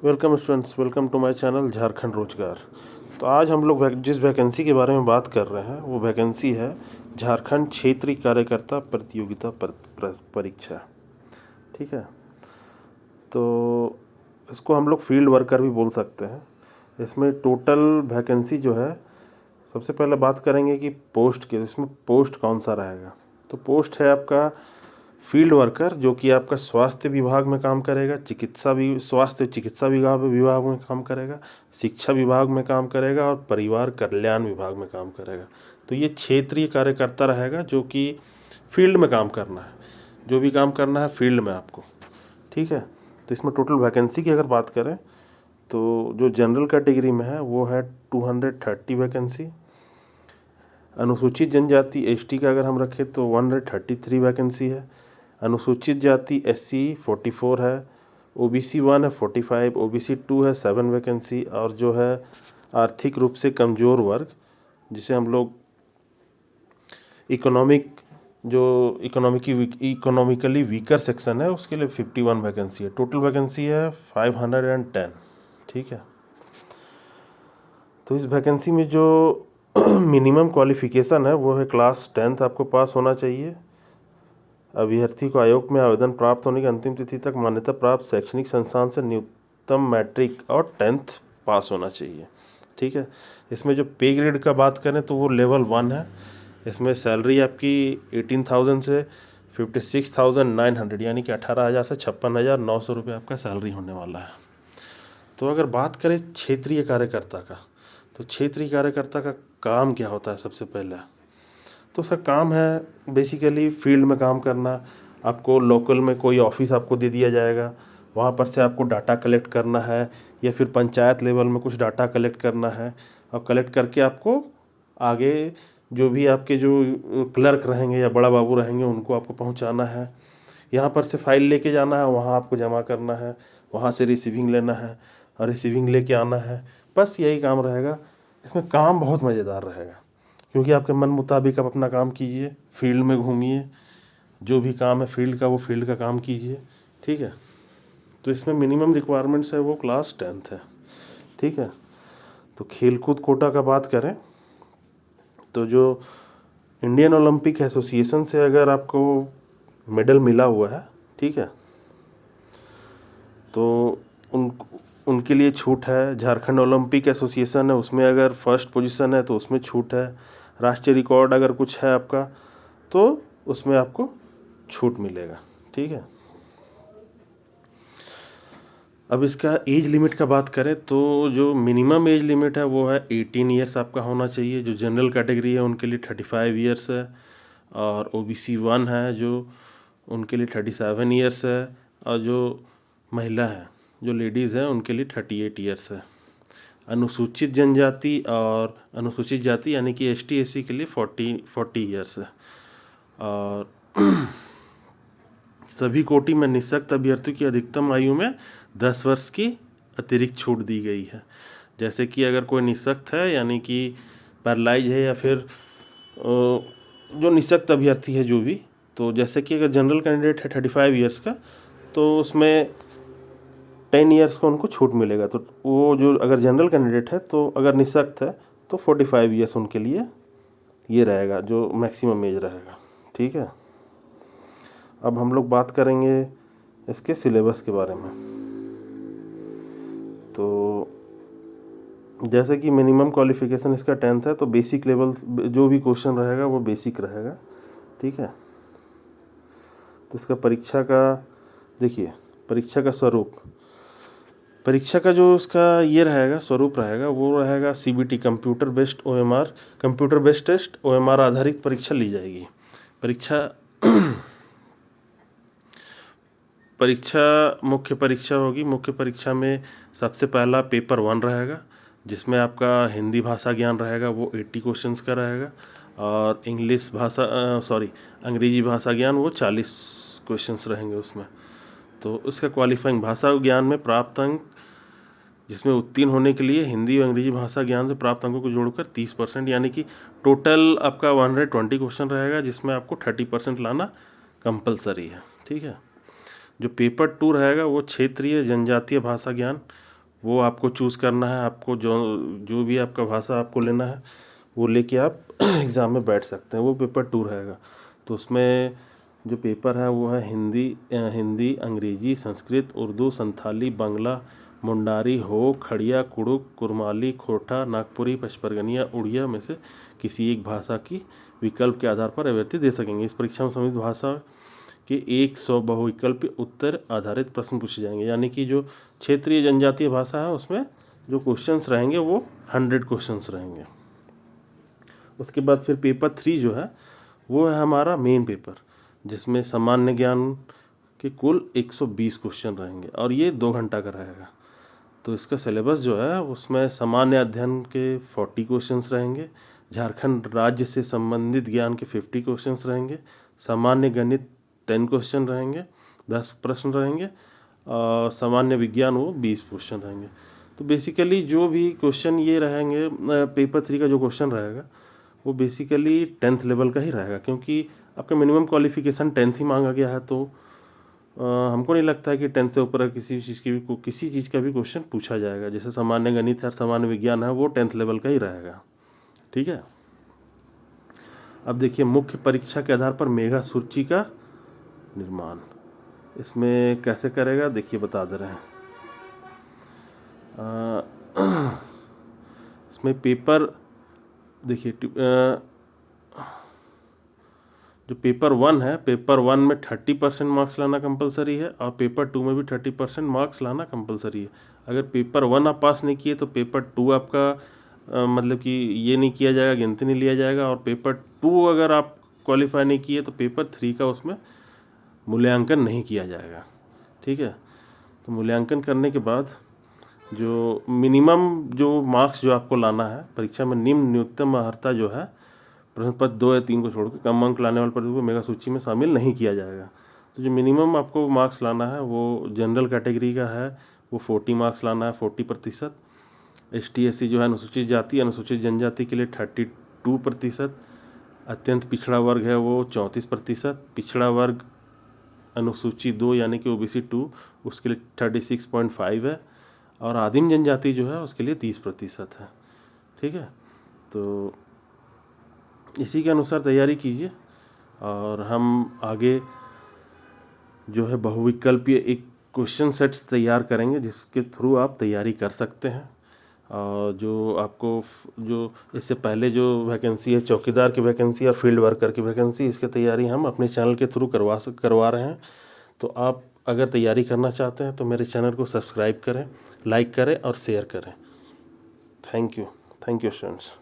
Welcome students, welcome to my channel Jharkhand Rozgar. तो आज हम लोग जिस वैकेंसी के बारे में बात कर रहे हैं वो वैकेंसी है झारखंड क्षेत्रीय कार्यकर्ता प्रतियोगिता परीक्षा। ठीक है, तो इसको हम लोग फील्ड वर्कर भी बोल सकते हैं। इसमें टोटल वैकेंसी जो है, सबसे पहले बात करेंगे कि पोस्ट के, इसमें पोस्ट कौन सा रहेगा। तो पोस्ट है आपका फील्ड वर्कर, जो कि आपका स्वास्थ्य विभाग में काम करेगा, स्वास्थ्य चिकित्सा विभाग में काम करेगा, शिक्षा विभाग में काम करेगा और परिवार कल्याण विभाग में काम करेगा। तो ये क्षेत्रीय कार्यकर्ता रहेगा, जो कि फील्ड में काम करना है, जो भी काम करना है फील्ड में आपको। ठीक है, तो इसमें टोटल वैकेंसी की अगर बात करें तो जो जनरल कैटेगरी में है वो है 230 वैकेंसी। अनुसूचित जनजाति एसटी का अगर हम रखें तो 133 वैकेंसी है। अनुसूचित जाति एससी 44 है। ओबीसी 1 है 45, ओबीसी 2 है 7 वैकेंसी, और जो है आर्थिक रूप से कमज़ोर वर्ग, जिसे हम लोग इकोनॉमिकली वीकर सेक्शन है, उसके लिए 51 वैकेंसी है। टोटल वैकेंसी है 510। ठीक है, तो इस वैकेंसी में जो मिनिमम क्वालिफिकेशन है वो है क्लास 10th आपको पास होना चाहिए। अभ्यर्थी को आयोग में आवेदन प्राप्त होने की अंतिम तिथि तक मान्यता प्राप्त शैक्षणिक संस्थान से न्यूनतम मैट्रिक और 10th पास होना चाहिए। ठीक है, इसमें जो पे ग्रेड का बात करें तो वो लेवल 1 है। इसमें सैलरी आपकी 18,000 से 56,900 यानी कि 18,000 से 56,900 रुपये आपका सैलरी होने वाला है। तो अगर बात करें क्षेत्रीय कार्यकर्ता का, तो क्षेत्रीय कार्यकर्ता का काम क्या होता है सबसे पहले, तो उसका काम है बेसिकली फील्ड में काम करना। आपको लोकल में कोई ऑफिस आपको दे दिया जाएगा, वहाँ पर से आपको डाटा कलेक्ट करना है, या फिर पंचायत लेवल में कुछ डाटा कलेक्ट करना है, और कलेक्ट करके आपको आगे जो भी आपके जो क्लर्क रहेंगे या बड़ा बाबू रहेंगे उनको आपको पहुँचाना है। यहाँ पर से फाइल लेके जाना है, वहाँ आपको जमा करना है, वहाँ से रिसीविंग लेना है और रिसीविंग लेके आना है। बस यही काम रहेगा। इसमें काम बहुत मज़ेदार रहेगा, क्योंकि आपके मन मुताबिक आप अपना काम कीजिए, फील्ड में घूमिए, जो भी काम है फील्ड का वो फील्ड का काम कीजिए। ठीक है, तो इसमें मिनिमम रिक्वायरमेंट्स है वो क्लास 10th है। ठीक है, तो खेलकूद कोटा का बात करें तो जो इंडियन ओलंपिक एसोसिएशन से अगर आपको मेडल मिला हुआ है, ठीक है, तो उनके लिए छूट है। झारखंड ओलंपिक एसोसिएशन है, उसमें अगर फर्स्ट पोजीशन है तो उसमें छूट है। राष्ट्रीय रिकॉर्ड अगर कुछ है आपका तो उसमें आपको छूट मिलेगा। ठीक है, अब इसका एज लिमिट का बात करें तो जो मिनिमम एज लिमिट है वो है 18 ईयर्स आपका होना चाहिए। जो जनरल कैटेगरी है उनके लिए 35 ईयर्स है, और ओबीसी 1 है जो उनके लिए 37 ईयर्स है, और जो महिला है, जो लेडीज़ हैं, उनके लिए 38 ईयर्स है। अनुसूचित जनजाति और अनुसूचित जाति यानी कि एसटी एससी के लिए 40 ईयर्स है। और सभी कोटि में निःशक्त अभ्यर्थियों की अधिकतम आयु में 10 वर्ष की अतिरिक्त छूट दी गई है। जैसे कि अगर कोई निःशक्त है यानी कि पैरालाइज है, या फिर जो निःशक्त अभ्यर्थी है जो भी, तो जैसे कि अगर जनरल कैंडिडेट है 35 ईयर्स का, तो उसमें 10 ईयर्स का उनको छूट मिलेगा। तो वो जो अगर जनरल कैंडिडेट है, तो अगर निःशक्त है तो 45 ईयर्स उनके लिए ये रहेगा जो मैक्सिमम एज रहेगा। ठीक है, अब हम लोग बात करेंगे इसके सिलेबस के बारे में। तो जैसे कि मिनिमम क्वालिफिकेशन इसका 10th है, तो बेसिक लेवल जो भी क्वेश्चन रहेगा वो बेसिक रहेगा। ठीक है, तो इसका परीक्षा का देखिए, परीक्षा का स्वरूप, परीक्षा का जो उसका ये रहेगा स्वरूप रहेगा वो रहेगा CBT computer based OMR, computer based test OMR आधारित परीक्षा ली जाएगी। मुख्य परीक्षा होगी। मुख्य परीक्षा में सबसे पहला पेपर 1 रहेगा, जिसमें आपका हिंदी भाषा ज्ञान रहेगा, वो 80 क्वेश्चंस का रहेगा, और अंग्रेजी भाषा ज्ञान वो 40 क्वेश्चंस रहेंगे उसमें। तो उसका क्वालिफाइंग भाषा ज्ञान में प्राप्त अंक, जिसमें उत्तीर्ण होने के लिए हिंदी और अंग्रेजी भाषा ज्ञान से प्राप्त अंकों को जोड़कर 30%, यानी कि टोटल आपका 120 क्वेश्चन रहेगा, जिसमें आपको 30% लाना कंपलसरी है। ठीक है, जो पेपर 2 रहेगा वो क्षेत्रीय जनजातीय भाषा ज्ञान वो आपको चूज़ करना है। आपको जो भी आपका भाषा आपको लेना है वो लेके आप एग्ज़ाम में बैठ सकते हैं। वो पेपर 2 रहेगा। तो उसमें जो पेपर है वो है हिंदी, अंग्रेजी, संस्कृत, उर्दू, संथाली, बांग्ला, मुंडारी, हो, खड़िया, कुड़ुक, कुरमाली, खोरठा, नागपुरी, पचपरगनिया, उड़िया में से किसी एक भाषा की विकल्प के आधार पर अभ्यर्थी दे सकेंगे। इस परीक्षा में संबंधित भाषा के 100 बहुविकल्पीय उत्तर आधारित प्रश्न पूछे जाएंगे। यानी कि जो क्षेत्रीय जनजातीय भाषा है उसमें जो क्वेश्चंस रहेंगे वो 100 क्वेश्चंस रहेंगे। उसके बाद फिर पेपर 3 जो है वो है हमारा मेन पेपर, जिसमें सामान्य ज्ञान के कुल 120 क्वेश्चन रहेंगे और ये 2 घंटा का रहेगा। तो इसका सिलेबस जो है उसमें सामान्य अध्ययन के 40 क्वेश्चंस रहेंगे, झारखंड राज्य से संबंधित ज्ञान के 50 क्वेश्चंस रहेंगे, सामान्य गणित 10 क्वेश्चन रहेंगे, 10 प्रश्न रहेंगे, और सामान्य विज्ञान वो 20 क्वेश्चन रहेंगे। तो बेसिकली जो भी क्वेश्चन ये रहेंगे पेपर 3 का जो क्वेश्चन रहेगा वो बेसिकली 10th लेवल का ही रहेगा, क्योंकि आपका मिनिमम क्वालिफिकेशन 10th ही मांगा गया है। तो हमको नहीं लगता है कि 10th से ऊपर किसी चीज़ का भी क्वेश्चन पूछा जाएगा। जैसे सामान्य गणित है, सामान्य विज्ञान है, वो 10th लेवल का ही रहेगा। ठीक है। अब देखिए मुख्य परीक्षा के आधार पर मेगा सूची का निर्माण इसमें कैसे करेगा, देखिए बता दे रहे हैं। इसमें पेपर देखिए जो पेपर 1 है, पेपर 1 में 30% मार्क्स लाना कंपलसरी है और पेपर 2 में भी 30% मार्क्स लाना कंपलसरी है। अगर पेपर 1 आप पास नहीं किए तो पेपर 2 आपका मतलब कि ये नहीं किया जाएगा, गिनती नहीं लिया जाएगा। और पेपर 2 अगर आप क्वालिफाई नहीं किए तो पेपर 3 का उसमें मूल्यांकन नहीं किया जाएगा। ठीक है। तो मूल्यांकन करने के बाद जो मिनिमम जो मार्क्स जो आपको लाना है परीक्षा में, न्यूनतम अर्हता जो है प्रश्न पत्र 2 या 3 को छोड़कर कम अंक लाने वाले प्रतियोगी को मेगा सूची में शामिल नहीं किया जाएगा। तो जो मिनिमम आपको मार्क्स लाना है वो जनरल कैटेगरी का है वो 40 मार्क्स लाना है, 40%। ST SC जो है अनुसूचित जाति अनुसूचित जनजाति के लिए 32%। अत्यंत पिछड़ा वर्ग है वो 34%। पिछड़ा वर्ग अनुसूची 2 यानी कि OBC 2 उसके लिए 36.5 है। और आदिम जनजाति जो है उसके लिए 30% है। ठीक है। तो इसी के अनुसार तैयारी कीजिए और हम आगे जो है बहुविकल्पीय एक क्वेश्चन सेट्स तैयार करेंगे जिसके थ्रू आप तैयारी कर सकते हैं। और जो आपको जो इससे पहले जो वैकेंसी है चौकीदार की वैकेंसी और फील्ड वर्कर की वैकेंसी, इसकी तैयारी हम अपने चैनल के थ्रू करवा रहे हैं। तो आप अगर तैयारी करना चाहते हैं तो मेरे चैनल को सब्सक्राइब करें, लाइक करें और शेयर करें। Thank you students.